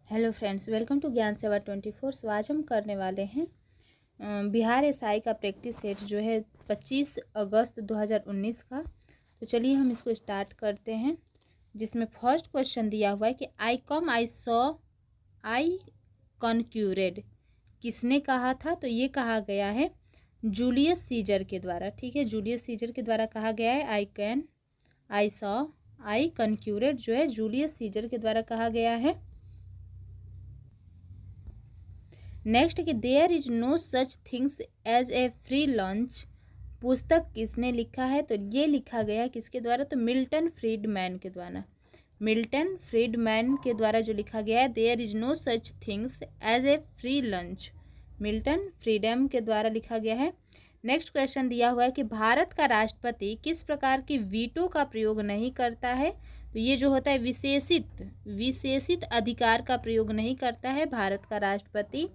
Hello friends, welcome to ज्ञान सेवा 24। सो आज हम करने वाले हैं बिहार एसआई का प्रैक्टिस सेट जो है 25 अगस्त 2019 का। तो चलिए हम इसको स्टार्ट करते हैं, जिसमें फर्स्ट क्वेश्चन दिया हुआ है कि आई सॉ आई कॉन्क्यूरेड किसने कहा था। तो ये कहा गया है जूलियस सीजर के द्वारा। ठीक है, जूलियस सीजर के द्वारा कहा गया है। आई सॉ आई कॉन्क्यूरेड जो है जूलियस सीजर के द्वारा कहा गया है। नेक्स्ट कि there is no such things as a free lunch पुस्तक किसने लिखा है। तो ये लिखा गया किसके द्वारा, तो मिल्टन फ्रीडमैन के द्वारा। मिल्टन फ्रीडमैन के द्वारा जो लिखा गया है there is no such things as a free lunch, Milton Friedman के द्वारा लिखा गया है। नेक्स्ट क्वेश्चन दिया हुआ है कि भारत का राष्ट्रपति किस प्रकार की वीटो का प्रयोग नहीं करता है। तो ये जो होता है विशेषित अधिकार का प्रयोग नहीं करता है भारत का राष्ट्रपति।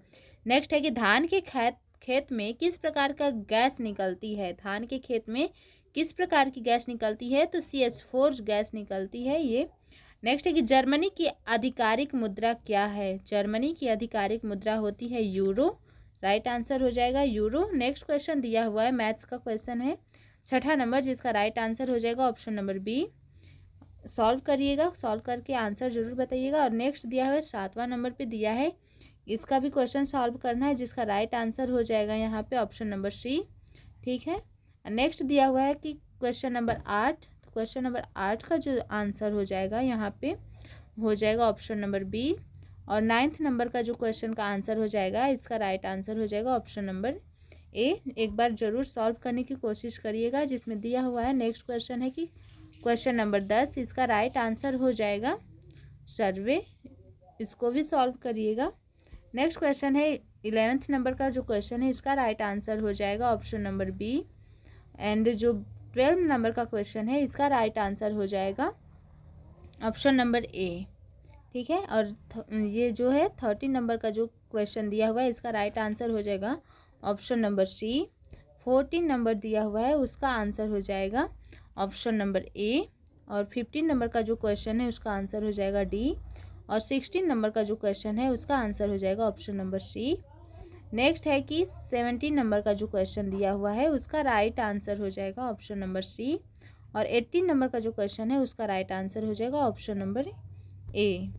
नेक्स्ट है कि धान के खेत में किस प्रकार का गैस निकलती है। धान के खेत में किस प्रकार की गैस निकलती है, तो CH4 गैस निकलती है ये। नेक्स्ट है कि जर्मनी की आधिकारिक मुद्रा क्या है। जर्मनी की आधिकारिक मुद्रा होती है यूरो। राइट आंसर हो जाएगा यूरो। नेक्स्ट क्वेश्चन दिया हुआ है मैथ्स का क्वेश्चन है 6ठा नंबर, जिसका राइट आंसर हो जाएगा ऑप्शन नंबर बी। सॉल्व करिएगा, सॉल्व करके आंसर जरूर बताइएगा। और नेक्स्ट दिया हुआ है 7वां नंबर पे दिया है, इसका भी क्वेश्चन सॉल्व करना है, जिसका राइट आंसर हो जाएगा यहाँ पे ऑप्शन नंबर सी। ठीक है, नेक्स्ट दिया हुआ है कि क्वेश्चन नंबर 8। तो क्वेश्चन नंबर 8 का जो आंसर हो जाएगा यहाँ पे हो जाएगा ऑप्शन नंबर बी। और 9th नंबर का जो क्वेश्चन का आंसर हो जाएगा, इसका राइट आंसर हो जाएगा ऑप्शन नंबर ए। एक बार जरूर सॉल्व करने की कोशिश करिएगा, जिसमें दिया हुआ है। नेक्स्ट क्वेश्चन है कि क्वेश्चन नंबर 10, इसका राइट आंसर हो जाएगा सर्वे। इसको भी सॉल्व करिएगा। नेक्स्ट क्वेश्चन है 11th नंबर का जो क्वेश्चन है, इसका राइट आंसर हो जाएगा ऑप्शन नंबर बी। एंड जो 12 नंबर का क्वेश्चन है, इसका राइट आंसर हो जाएगा ऑप्शन नंबर ए। ठीक है, और ये जो है 13 नंबर का जो क्वेश्चन दिया हुआ है, इसका राइट आंसर हो जाएगा ऑप्शन नंबर सी। 14 नंबर दिया हुआ है, उसका आंसर हो जाएगा ऑप्शन नंबर ए। और 15 नंबर का जो क्वेश्चन है, उसका आंसर हो जाएगा डी। और 16 नंबर का जो क्वेश्चन है, उसका आंसर हो जाएगा ऑप्शन नंबर सी। नेक्स्ट है कि 17 नंबर का जो क्वेश्चन दिया हुआ है, उसका राइट आंसर हो जाएगा ऑप्शन नंबर सी। और 18 नंबर का जो क्वेश्चन है, उसका राइट आंसर हो जाएगा ऑप्शन नंबर ए।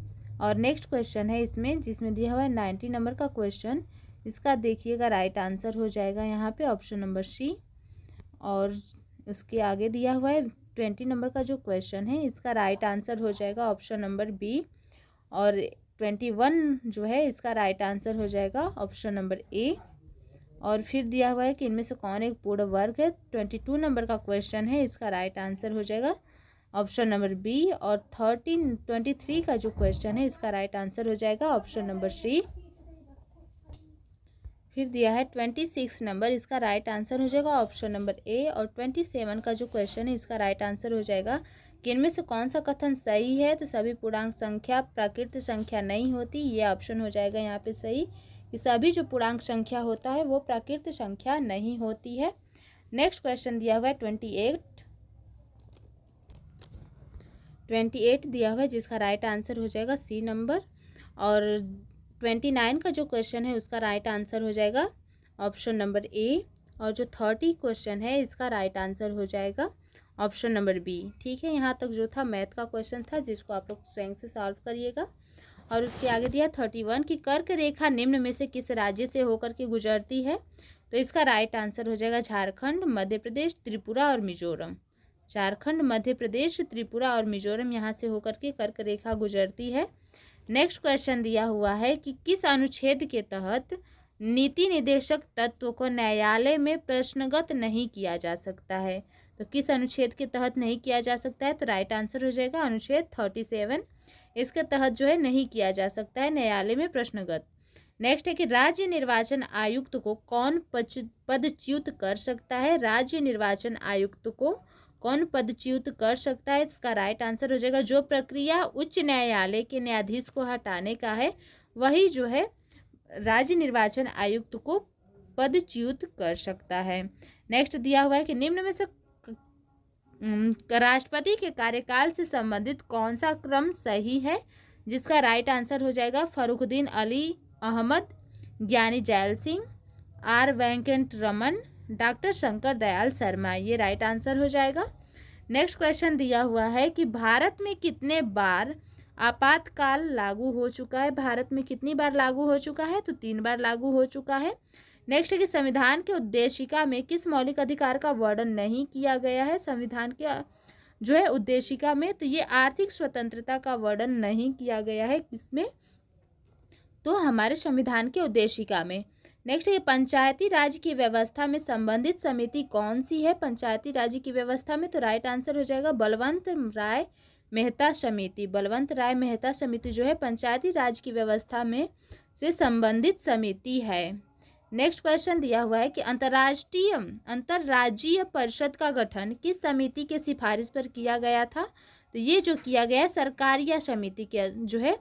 और नेक्स्ट क्वेश्चन है इसमें, जिसमें दिया हुआ है 90 नंबर का क्वेश्चन, इसका देखिएगा राइट आंसर हो जाएगा यहाँ पे ऑप्शन नंबर सी। और उसके आगे दिया हुआ है 20 नंबर का जो क्वेश्चन है, इसका राइट आंसर हो जाएगा ऑप्शन नंबर बी। और 21 जो है, इसका राइट आंसर हो जाएगा ऑप्शन नंबर ए। और फिर दिया हुआ है कि इनमें से कौन एक पूर्ण वर्ग है। 22 नंबर का क्वेश्चन है, इसका राइट आंसर हो जाएगा ऑप्शन नंबर बी। और 23 का जो क्वेश्चन है, इसका राइट आंसर हो जाएगा ऑप्शन नंबर सी। फिर दिया है 26 नंबर, इसका राइट आंसर हो जाएगा ऑप्शन नंबर ए। और 27 का जो क्वेश्चन है, इसका राइट आंसर हो जाएगा कि इनमें से कौन सा कथन सही है। तो सभी पूर्णांक संख्या प्राकृत संख्या नहीं होती, ये ऑप्शन हो जाएगा यहाँ पे सही, कि सभी जो पूर्णांक संख्या होता है वो प्राकृत संख्या नहीं होती है। नेक्स्ट क्वेश्चन दिया हुआ है 28 दिया हुआ है, जिसका राइट आंसर हो जाएगा सी नंबर। और 29 का जो क्वेश्चन है, उसका राइट आंसर हो जाएगा ऑप्शन नंबर ए। और जो 30 क्वेश्चन है, इसका राइट आंसर हो जाएगा ऑप्शन नंबर बी। ठीक है, यहाँ तक जो था मैथ का क्वेश्चन था, जिसको आप लोग स्वयं से सॉल्व करिएगा। और उसके आगे दिया 31 की कर्क रेखा निम्न में से किस राज्य से होकर के गुजरती है। तो इसका राइट आंसर हो जाएगा झारखंड, मध्य प्रदेश, त्रिपुरा और मिजोरम। झारखंड, मध्य प्रदेश, त्रिपुरा और मिजोरम यहाँ से होकर के कर्क रेखा गुजरती है। नेक्स्ट क्वेश्चन दिया हुआ है कि किस अनुच्छेद के तहत नीति निर्देशक तत्व को न्यायालय में प्रश्नगत नहीं किया जा सकता है। तो किस अनुच्छेद के तहत नहीं किया जा सकता है, तो राइट आंसर हो जाएगा अनुच्छेद 37। इसके तहत जो है नहीं किया जा सकता है न्यायालय में प्रश्नगत। नेक्स्ट है कि राज्य निर्वाचन आयुक्त को कौन पदच्युत कर सकता है। राज्य निर्वाचन आयुक्त को कौन पदच्युत कर सकता है, इसका राइट आंसर हो जाएगा जो प्रक्रिया उच्च न्यायालय के न्यायाधीश को हटाने का है, वही जो है राज्य निर्वाचन आयुक्त को पदच्युत कर सकता है। नेक्स्ट दिया हुआ है कि निम्न में से राष्ट्रपति के कार्यकाल से संबंधित कौन सा क्रम सही है। जिसका राइट आंसर हो जाएगा फर्रुखुद्दीन Ali Ahmed, Giani Zail Singh, R Venkataraman, doctor Shankar Dayal Sharma. ये राइट आंसर हो जाएगा। नेक्स्ट क्वेश्चन दिया हुआ है कि भारत में कितने बार आपातकाल लागू हो चुका है। भारत में कितनी बार लागू हो चुका है, तो 3 बार लागू हो चुका है। नेक्स्ट है कि संविधान के उद्देशिका में किस मौलिक अधिकार का वर्णन नहीं किया गया है। संविधान के जो है उद्देशिका में, तो ये आर्थिक स्वतंत्रता का वर्णन नहीं किया गया है किसमें, तो हमारे संविधान के उद्देशिका में। नेक्स्ट है पंचायती राज की व्यवस्था में संबंधित समिति कौन सी है। पंचायती राज की व्यवस्था में, तो राइट आंसर हो जाएगा बलवंत राय मेहता समिति। बलवंत राय मेहता समिति जो है पंचायती राज की व्यवस्था में से संबंधित समिति है। नेक्स्ट क्वेश्चन दिया हुआ है कि अंतर्राज्यीय परिषद का गठन किस समिति के सिफारिश पर किया गया था। तो ये जो किया गया है सरकारिया समिति के जो है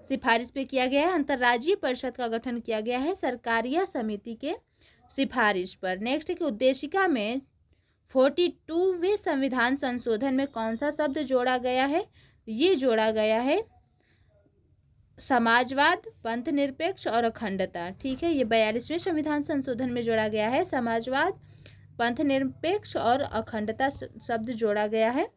सिफारिश पे किया गया है। अंतर्राज्यीय परिषद का गठन किया गया है सरकारिया समिति के सिफारिश पर। नेक्स्ट है कि उद्देशिका में 42वें संविधान संशोधन में कौन सा शब्द जोड़ा गया है। ये जोड़ा गया है समाजवाद, पंथ निरपेक्ष और अखंडता। ठीक है, ये 42वें संविधान संशोधन में जोड़ा गया है समाजवाद, पंथ निरपेक्ष और अखंडता शब्द जोड़ा गया है।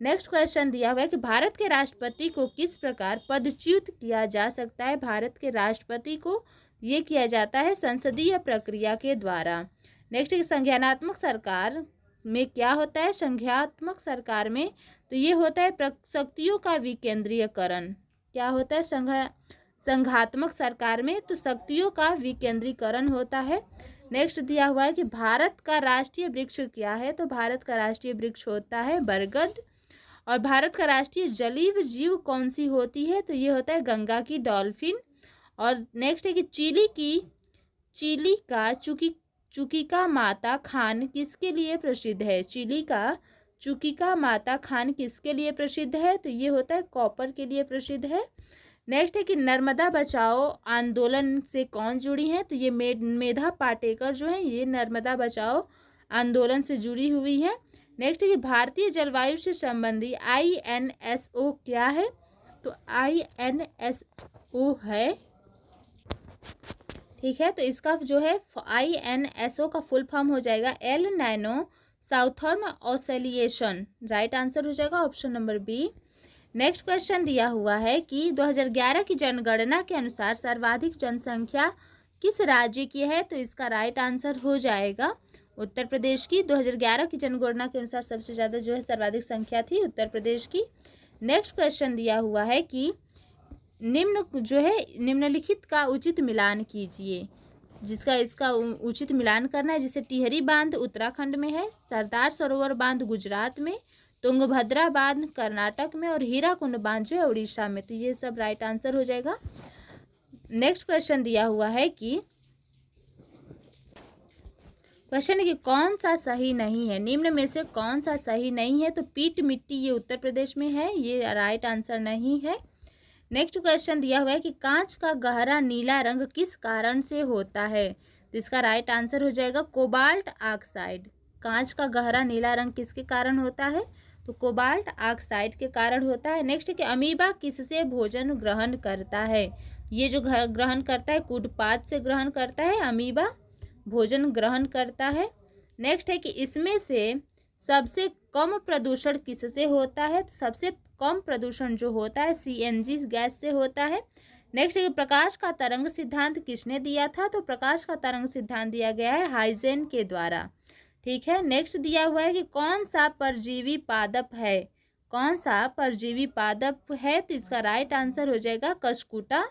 नेक्स्ट क्वेश्चन दिया हुआ है कि भारत के राष्ट्रपति को किस प्रकार पदच्युत किया जा सकता है। भारत के राष्ट्रपति को ये किया जाता है संसदीय प्रक्रिया के द्वारा। नेक्स्ट संज्ञानात्मक सरकार में क्या होता है। संज्ञात्मक सरकार में तो ये होता है शक्तियों का विकेंद्रीकरण। क्या होता है संघात्मक सरकार में, तो शक्तियों का विकेंद्रीकरण होता है। नेक्स्ट दिया हुआ है कि भारत का राष्ट्रीय वृक्ष क्या है। तो भारत का राष्ट्रीय वृक्ष होता है बरगद। और भारत का राष्ट्रीय जलीय जीव कौन सी होती है, तो ये होता है गंगा की डॉल्फिन। और नेक्स्ट है कि चिली का चुकिका माता खान किसके लिए प्रसिद्ध है। चिली का चुकिका माता खान किसके लिए प्रसिद्ध है, तो ये होता है कॉपर के लिए प्रसिद्ध है। नेक्स्ट है कि नर्मदा बचाओ आंदोलन से कौन जुड़ी हैं। तो ये मेधा पाटेकर जो है ये नर्मदा बचाओ आंदोलन से जुड़ी हुई है। नेक्स्ट है कि भारतीय जलवायु से संबंधी INSO क्या है। तो INSO है, ठीक है, तो इसका जो है INSO का फुल फॉर्म हो जाएगा एल नाइनो साउथर्न ऑसिलेशन। राइट आंसर हो जाएगा option number B. Next question दिया हुआ है कि 2011 की जनगणना के अनुसार सर्वाधिक जनसंख्या किस राज्य की है। तो इसका राइट आंसर हो जाएगा उत्तर प्रदेश की। 2011 की जनगणना के अनुसार सबसे ज़्यादा जो है सर्वाधिक संख्या थी उत्तर प्रदेश की। नेक्स्ट क्वेश्चन दिया हुआ है कि निम्नलिखित का उचित मिलान कीजिए। जिसका इसका उचित मिलान करना है, जिसे टिहरी बांध उत्तराखंड में है, सरदार सरोवर बांध गुजरात में, तुंगभद्रा बांध कर्नाटक में और हीराकुंड बांध जो है उड़ीसा में। तो ये सब राइट आंसर हो जाएगा। नेक्स्ट क्वेश्चन दिया हुआ है कि कौन सा सही नहीं है। निम्न में से कौन सा सही नहीं है। तो पीट मिट्टी ये उत्तर प्रदेश में है, ये राइट आंसर नहीं है। नेक्स्ट क्वेश्चन दिया हुआ है कि कांच का गहरा नीला रंग किस कारण से होता है। तो इसका राइट आंसर हो जाएगा कोबाल्ट ऑक्साइड। कांच का गहरा नीला रंग किसके कारण होता है, तो कोबाल्ट ऑक्साइड के कारण होता है। नेक्स्ट है कि अमीबा किससे भोजन ग्रहण करता है। ये जो ग्रहण करता है कूटपात से ग्रहण करता है, अमीबा भोजन ग्रहण करता है। नेक्स्ट है कि इसमें से सबसे कम प्रदूषण किससे होता है। तो सबसे कम प्रदूषण जो होता है CNG गैस से होता है। नेक्स्ट है कि प्रकाश का तरंग सिद्धांत किसने दिया था। तो प्रकाश का तरंग सिद्धांत दिया गया है हाइजेन के द्वारा। ठीक है, नेक्स्ट दिया हुआ है कि कौन सा परजीवी पादप है। कौन सा परजीवी पादप है, तो इसका राइट आंसर हो जाएगा कशकुटा।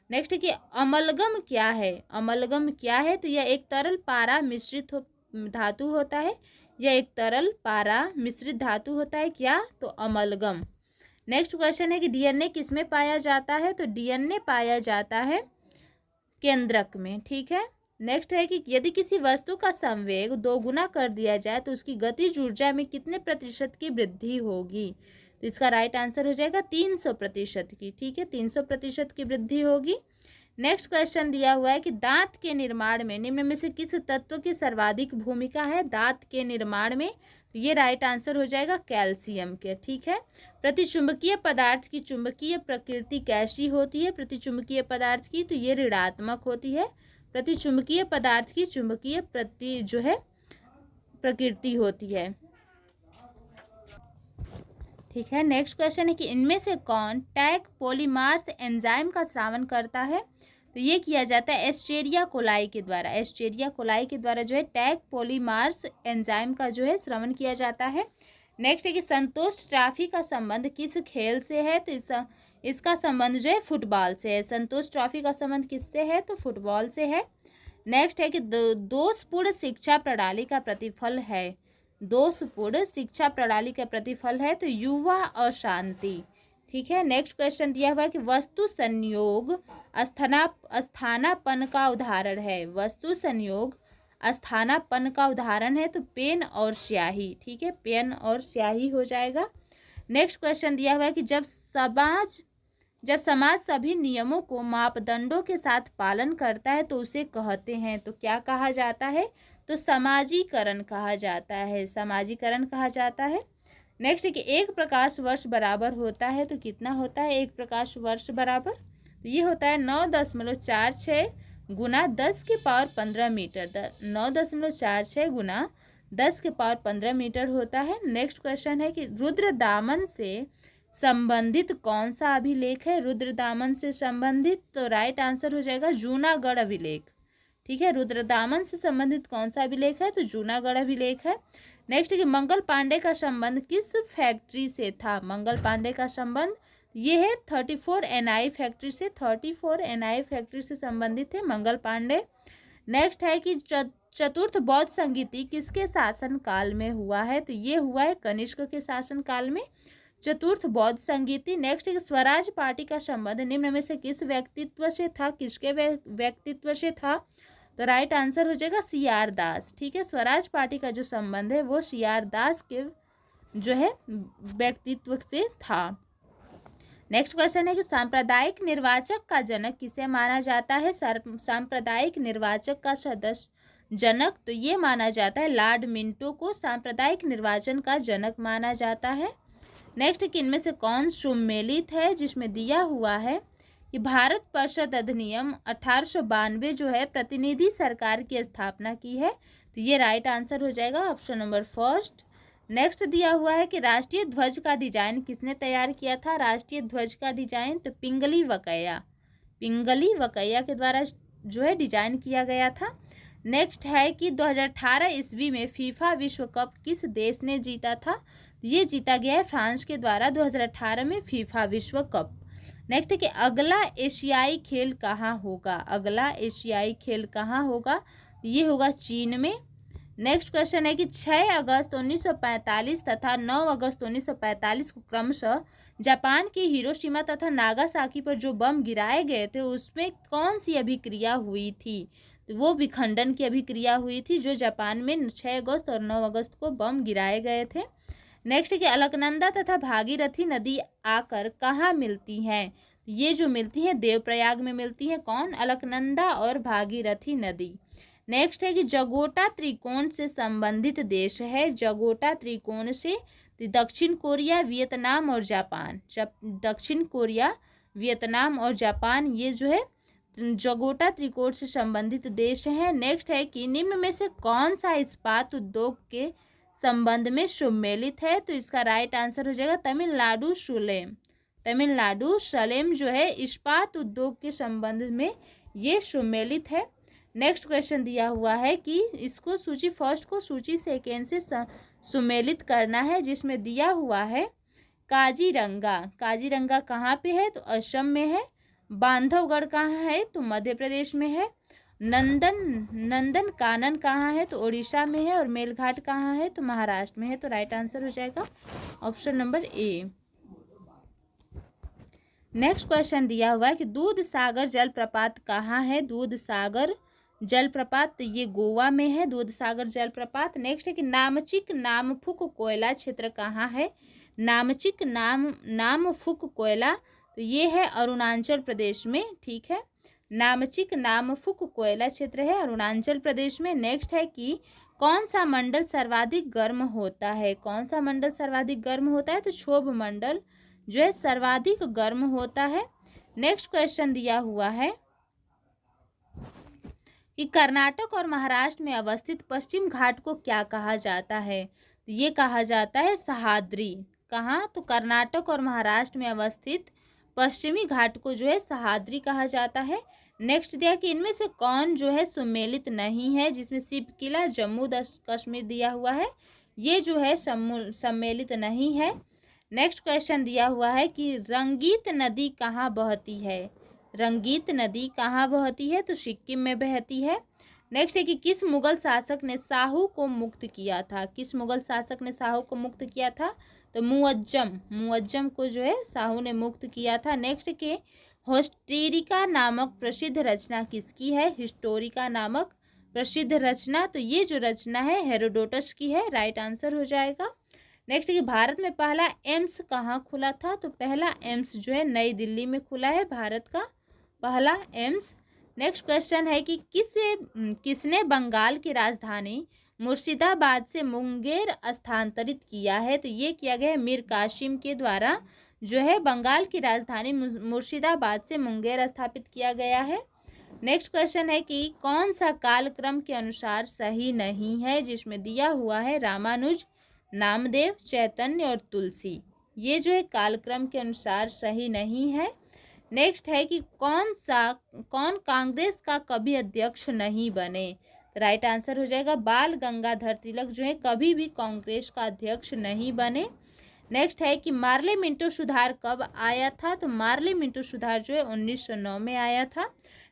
नेक्स्ट है कि अमलगम क्या है। अमलगम क्या है, तो यह एक तरल पारा मिश्रित धातु होता है। यह एक तरल पारा मिश्रित धातु होता है क्या, तो अमलगम। नेक्स्ट क्वेश्चन है कि DNA किस में पाया जाता है। तो DNA पाया जाता है केंद्रक में। ठीक है, नेक्स्ट है कि यदि किसी वस्तु का संवेग 2 गुना कर दिया जाए तो उसकी गतिज ऊर्जा में कितने प्रतिशत की वृद्धि होगी। तो इसका राइट आंसर हो जाएगा 300% की। ठीक है, 300% की वृद्धि होगी। नेक्स्ट क्वेश्चन दिया हुआ है कि दांत के निर्माण में निम्न में से किस तत्व की सर्वाधिक भूमिका है दांत के निर्माण में? तो ये राइट आंसर हो जाएगा कैल्शियम के। ठीक है, प्रतिचुंबकीय पदार्थ की चुंबकीय प्रकृति कैसी होती है? प्रतिचुंबकीय पदार्थ की तो ये ऋणात्मक होती है। प्रतिचुंबकीय पदार्थ की चुंबकीय प्रकृति होती है। ठीक है, नेक्स्ट क्वेश्चन है कि इनमें से कौन टैग पॉलीमार्स एंजाइम का स्रावन करता है? तो ये किया जाता है एस्चेरिया कोलाई के द्वारा। एस्चेरिया कोलाई के द्वारा जो है टैग पॉलीमार्स एंजाइम का जो है श्रवण किया जाता है। नेक्स्ट है कि संतोष ट्रॉफी का संबंध किस खेल से है? तो इसका संबंध जो है फुटबॉल से है। संतोष ट्रॉफी का संबंध किससे है? तो फुटबॉल से है। नेक्स्ट है कि दोषपूर्ण शिक्षा प्रणाली का प्रतिफल है। दोषपूर्ण शिक्षा प्रणाली का प्रतिफल है तो युवा अशांति। ठीक है, नेक्स्ट क्वेश्चन दिया हुआ है कि वस्तु संयोग स्थानापन्न का उदाहरण है। वस्तु संयोग स्थानापन्न का उदाहरण है तो पेन और स्याही। ठीक है, पेन और स्याही हो जाएगा। नेक्स्ट क्वेश्चन दिया हुआ है कि जब समाज सभी नियमों को मापदंडों के साथ पालन करता है तो उसे कहते हैं, तो क्या कहा जाता है? तो समाजीकरण कहा जाता है। समाजीकरण कहा जाता है। नेक्स्ट है कि एक प्रकाश वर्ष बराबर होता है तो कितना होता है एक प्रकाश वर्ष बराबर? तो ये होता है 9.46 गुना 10 के पावर 15 मीटर। 9.46 गुना 10 के पावर 15 मीटर होता है। नेक्स्ट क्वेश्चन है कि रुद्रदामन से संबंधित कौन सा अभिलेख है? रुद्रदामन से संबंधित तो राइट आंसर हो जाएगा जूनागढ़ अभिलेख। ठीक है, रुद्रदामन से संबंधित कौन सा अभिलेख है? तो जूनागढ़ अभिलेख है। नेक्स्ट है कि मंगल पांडे का संबंध किस फैक्ट्री से था? मंगल पांडे का संबंध ये है 34 NI फैक्ट्री से। 34 NI फैक्ट्री से संबंधित है मंगल पांडे। नेक्स्ट है कि चतुर्थ बौद्ध संगीति किसके शासन काल में हुआ है? तो ये हुआ है कनिष्क के शासन काल में चतुर्थ बौद्ध संगीति। नेक्स्ट है कि स्वराज पार्टी का संबंध निम्न में से किस व्यक्तित्व से था? किसके व्यक्तित्व से था? तो राइट आंसर हो जाएगा CR दास। ठीक है, स्वराज पार्टी का जो संबंध है वो CR दास के जो है व्यक्तित्व से था। नेक्स्ट क्वेश्चन है कि सांप्रदायिक निर्वाचक का जनक किसे माना जाता है? सांप्रदायिक निर्वाचक का सदस्य जनक तो ये माना जाता है लॉर्ड मिंटो को सांप्रदायिक निर्वाचन का जनक माना जाता है। नेक्स्ट कि इनमें से कौन सुमेलित है? जिसमें दिया हुआ है कि भारत परिषद अधिनियम 1892 जो है प्रतिनिधि सरकार की स्थापना की है, तो ये राइट आंसर हो जाएगा ऑप्शन नंबर फर्स्ट। नेक्स्ट दिया हुआ है कि राष्ट्रीय ध्वज का डिजाइन किसने तैयार किया था? राष्ट्रीय ध्वज का डिजाइन तो पिंगली वकैया के द्वारा जो है डिजाइन किया गया था। नेक्स्ट है कि 2018 ईस्वी में फीफा विश्व कप किस देश ने जीता था? ये जीता गया है फ्रांस के द्वारा 2018 में फीफा विश्व कप। नेक्स्ट है कि अगला एशियाई खेल कहाँ होगा? अगला एशियाई खेल कहाँ होगा? ये होगा चीन में। नेक्स्ट क्वेश्चन है कि 6 अगस्त 1945 तथा 9 अगस्त 1945 को क्रमशः जापान की हिरोशिमा तथा नागासाकी पर जो बम गिराए गए थे उसमें कौन सी अभिक्रिया हुई थी? तो वो विखंडन की अभिक्रिया हुई थी जो जापान में 6 अगस्त और 9 अगस्त को बम गिराए गए थे। नेक्स्ट है कि अलकनंदा तथा भागीरथी नदी आकर कहाँ मिलती हैं? ये जो मिलती हैं देवप्रयाग में मिलती हैं। कौन? अलकनंदा और भागीरथी नदी। नेक्स्ट है कि जगोटा त्रिकोण से संबंधित देश है। जगोटा त्रिकोण से दक्षिण कोरिया, वियतनाम और जापान। दक्षिण कोरिया, वियतनाम और जापान ये जो है जगोटा त्रिकोण से संबंधित देश हैं। नेक्स्ट है कि निम्न में से कौन सा इस्पात उद्योग के संबंध में सम्मिलित है? तो इसका राइट आंसर हो जाएगा तमिलनाडु सलेम जो है इस्पात उद्योग के संबंध में ये सम्मिलित है। नेक्स्ट क्वेश्चन दिया हुआ है कि इसको सूची फर्स्ट को सूची सेकेंड से सम्मिलित करना है, जिसमें दिया हुआ है काजीरंगा कहाँ पे है? तो असम में है। बांधवगढ़ कहाँ है? तो मध्य प्रदेश में है। नंदन कानन कहाँ है? तो उड़ीसा में है। और मेलघाट कहाँ है? तो महाराष्ट्र में है। तो राइट आंसर हो जाएगा option number A. Next question दिया हुआ है कि दूध सागर जलप्रपात कहाँ है? दूध सागर जलप्रपात ये गोवा में है, दूध सागर जलप्रपात। नेक्स्ट है कि नामचिक नामफुक कोयला क्षेत्र कहाँ है? नामचिक नामफुक कोयला तो ये है अरुणाचल प्रदेश में। ठीक है, नामचिक नामफुक कोयला क्षेत्र है अरुणाचल प्रदेश में। नेक्स्ट है कि कौन सा मंडल सर्वाधिक गर्म होता है? कौन सा मंडल सर्वाधिक गर्म होता है? तो क्षोभ मंडल जो है सर्वाधिक गर्म होता है। नेक्स्ट क्वेश्चन दिया हुआ है कि कर्नाटक और महाराष्ट्र में अवस्थित पश्चिम घाट को क्या कहा जाता है? तो ये कहा जाता है सह्याद्री। कहाँ? तो कर्नाटक और महाराष्ट्र में अवस्थित पश्चिमी घाट को जो है सह्याद्री कहा जाता है। नेक्स्ट दिया कि इनमें से कौन जो है सुमेलित नहीं है, जिसमें शिव किला जम्मू कश्मीर दिया हुआ है, ये जो है सम्मेलित नहीं है। नेक्स्ट क्वेश्चन दिया हुआ है कि रंगीत नदी कहाँ बहती है? रंगीत नदी कहाँ बहती है? तो सिक्किम में बहती है। नेक्स्ट है कि किस मुगल शासक ने शाहू को मुक्त किया था? किस मुगल शासक ने शाहू को मुक्त किया था? तो मुअज्जम को जो है शाहू ने मुक्त किया था। नेक्स्ट के हिस्टोरिका नामक प्रसिद्ध रचना किसकी है? हिस्टोरिका नामक प्रसिद्ध रचना, तो ये जो रचना है हेरोडोटस की है, राइट आंसर हो जाएगा। नेक्स्ट कि भारत में पहला एम्स कहाँ खुला था? तो पहला एम्स जो है नई दिल्ली में खुला है भारत का पहला एम्स। नेक्स्ट क्वेश्चन है कि किसने बंगाल की राजधानी मुर्शिदाबाद से मुंगेर स्थानांतरित किया है? तो ये किया गया है मीर कासिम के द्वारा जो है बंगाल की राजधानी मुर्शिदाबाद से मुंगेर स्थापित किया गया है। नेक्स्ट क्वेश्चन है कि कौन सा कालक्रम के अनुसार सही नहीं है? जिसमें दिया हुआ है रामानुज, नामदेव, चैतन्य और तुलसी, ये जो है कालक्रम के अनुसार सही नहीं है। नेक्स्ट है कि कौन कांग्रेस का कभी अध्यक्ष नहीं बने? राइट आंसर हो जाएगा बाल गंगाधर तिलक जो है कभी भी कांग्रेस का अध्यक्ष नहीं बने। नेक्स्ट है कि मार्ले मिंटो सुधार कब आया था? तो मार्ले मिंटो सुधार जो है 1909 में आया था।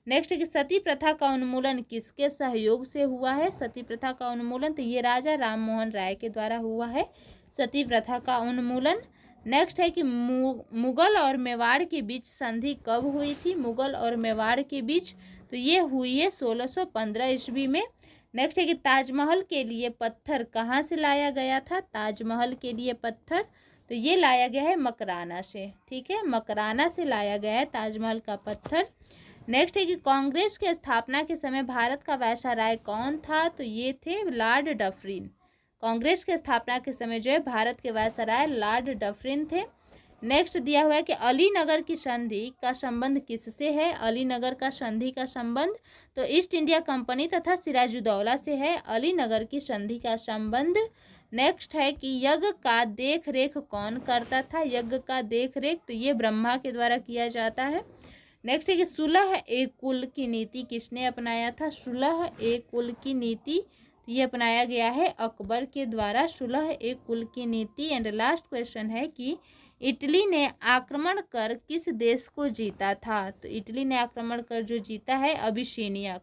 नेक्स्ट है कि सती प्रथा का उन्मूलन किसके सहयोग से हुआ है? सती प्रथा का उन्मूलन तो ये राजा राम मोहन राय के द्वारा हुआ है सती प्रथा का उन्मूलन। नेक्स्ट है कि मुगल और मेवाड़ के बीच संधि कब हुई थी? मुगल और मेवाड़ के बीच तो ये हुई है 1615 ईस्वी में। नेक्स्ट है कि ताजमहल के लिए पत्थर कहाँ से लाया गया था? ताजमहल के लिए पत्थर तो ये लाया गया है मकराना से, ठीक है, मकराना से लाया गया है ताजमहल का पत्थर। नेक्स्ट है कि कांग्रेस के स्थापना के समय भारत का वायसराय कौन था? तो ये थे लॉर्ड डफरिन। कांग्रेस के स्थापना के समय जो है भारत के वायसराय लॉर्ड डफरिन थे। नेक्स्ट दिया हुआ है कि अलीनगर की संधि का संबंध किससे है? अलीनगर का संधि का संबंध तो ईस्ट इंडिया कंपनी तथा सिराजुद्दौला से है अलीनगर की संधि का संबंध। नेक्स्ट है कि यज्ञ का देख रेख कौन करता था? यज्ञ का देख रेख तो ये ब्रह्मा के द्वारा किया जाता है। नेक्स्ट है कि सुलह ए कुल की नीति किसने अपनाया था? सुलह ए कुल की नीति तो ये अपनाया गया है अकबर के द्वारा सुलह ए कुल की नीति। एंड लास्ट क्वेश्चन है कि इटली ने आक्रमण कर किस देश को जीता था? तो इटली ने आक्रमण कर जो जीता है अबिसिनिया